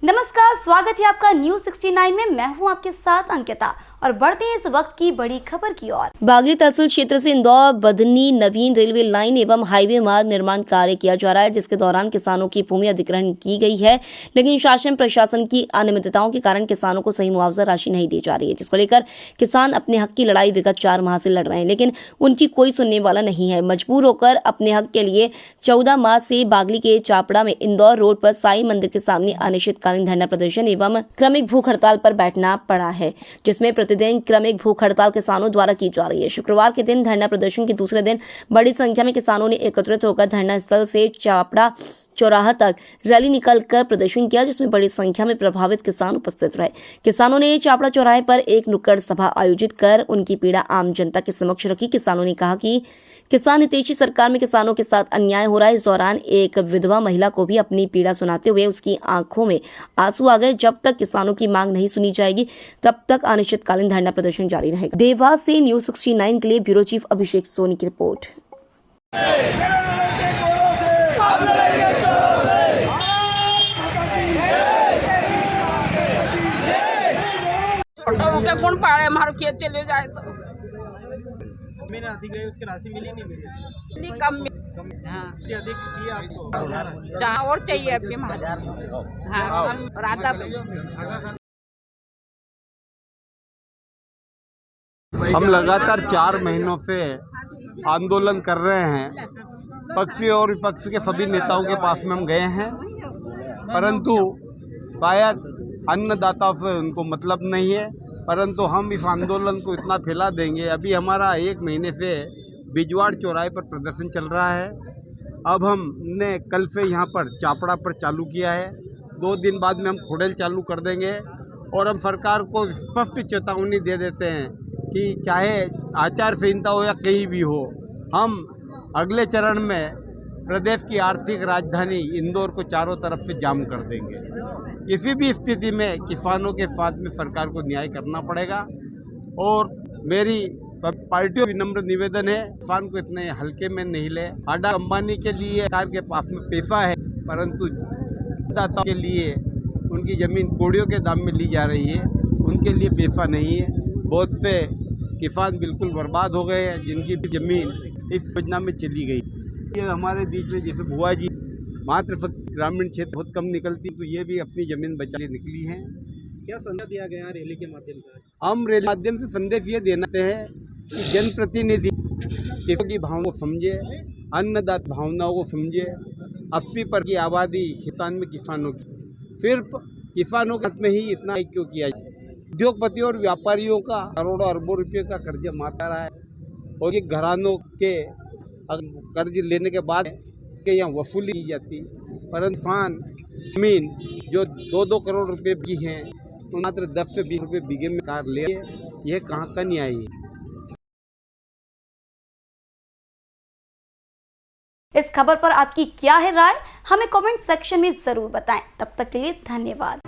नमस्कार, स्वागत है आपका न्यूज 69 में। मैं हूं आपके साथ अंकिता और बढ़ते हैं इस वक्त की बड़ी खबर की ओर। बागली तहसील क्षेत्र से इंदौर बधनी नवीन रेलवे लाइन एवं हाईवे मार्ग निर्माण कार्य किया जा रहा है, जिसके दौरान किसानों की भूमि अधिग्रहण की गई है, लेकिन शासन प्रशासन की अनियमितताओं के कारण किसानों को सही मुआवजा राशि नहीं दी जा रही है, जिसको लेकर किसान अपने हक की लड़ाई विगत 4 माह से लड़ रहे हैं, लेकिन उनकी कोई सुनने वाला नहीं है। मजबूर होकर अपने हक के लिए 14 मार्च से बागली के चापड़ा में इंदौर रोड पर साई मंदिर के सामने अनिश्चितकालीन धरना प्रदर्शन एवं क्रमिक भूख हड़ताल पर बैठना पड़ा है, जिसमें प्रतिदिन क्रमिक भूख हड़ताल किसानों द्वारा की जा रही है। शुक्रवार के दिन धरना प्रदर्शन के दूसरे दिन बड़ी संख्या में किसानों ने एकत्रित होकर धरना स्थल से चापड़ा चौराहा तक रैली निकालकर प्रदर्शन किया, जिसमें बड़ी संख्या में प्रभावित किसान उपस्थित रहे। किसानों ने चापड़ा चौराहे पर एक नुक्कड़ सभा आयोजित कर उनकी पीड़ा आम जनता के समक्ष रखी। किसानों ने कहा कि किसान हितैषी सरकार में किसानों के साथ अन्याय हो रहा है। इस दौरान एक विधवा महिला को भी अपनी पीड़ा सुनाते हुए उसकी आंखों में आंसू आ गए। जब तक किसानों की मांग नहीं सुनी जाएगी, तब तक अनिश्चितकालीन धरना प्रदर्शन जारी रहेगा। देवास से न्यूज 69 के लिए ब्यूरो चीफ अभिषेक सोनी की रिपोर्ट। कौन पाड़े हमारे खेत चले जाए तो जमीन अधिक है, उसकी राशि मिली नहीं मिली कम हाँ इससे अधिक चाहिए आपको जहाँ और चाहिए अभी हाँ राधा हम लगातार 4 महीनों से आंदोलन कर रहे हैं। पक्षी और विपक्ष के सभी नेताओं के पास में हम गए हैं, परंतु शायद अन्नदाताओं से उनको मतलब नहीं है। परंतु हम इस आंदोलन को इतना फैला देंगे। अभी हमारा 1 महीने से बिजवाड़ चौराहे पर प्रदर्शन चल रहा है। अब हमने कल से यहाँ पर चापड़ा पर चालू किया है। 2 दिन बाद में हम खोडेल चालू कर देंगे और हम सरकार को स्पष्ट चेतावनी दे देते हैं कि चाहे आचार संहिता हो या कहीं भी हो, हम अगले चरण में प्रदेश की आर्थिक राजधानी इंदौर को चारों तरफ से जाम कर देंगे। किसी भी स्थिति में किसानों के साथ में सरकार को न्याय करना पड़ेगा और मेरी पार्टियों विनम्र निवेदन है, किसान को इतने हल्के में नहीं ले। अडा अंबानी के लिए सरकार के पास में पैसा है, परंतु दाताओं के लिए उनकी ज़मीन कोड़ियों के दाम में ली जा रही है, उनके लिए पैसा नहीं है। बहुत से किसान बिल्कुल बर्बाद हो गए हैं, जिनकी ज़मीन इस योजना में चली गई। ये हमारे बीच में जैसे बुआ जी मात्र ग्रामीण क्षेत्र बहुत कम निकलती, तो ये भी अपनी ज़मीन बचा के निकली हैं। क्या संदेश दिया गया रैली के माध्यम से? हम रैली के माध्यम से संदेश ये देना हैं कि जनप्रतिनिधि किसानों की भावनाओं को समझे, अन्नदाता भावनाओं को समझे। 80% की आबादी हिंदुस्तान में किसानों की, सिर्फ किसानों के हाथ में ही इतना क्यों किया जाए? उद्योगपतियों और व्यापारियों का करोड़ों अरबों रुपये का कर्ज माता रहा है और ये घरानों के कर्ज लेने के बाद के यहाँ वसूली की जाती, परंतु किसान जमीन जो 2-2 करोड़ रुपए की हैं, तो मात्र 10 से 20 रुपये बीघे में कार ले, यह कहाँ का न्याय है? इस खबर पर आपकी क्या है राय? हमें कमेंट सेक्शन में जरूर बताएं। तब तक के लिए धन्यवाद।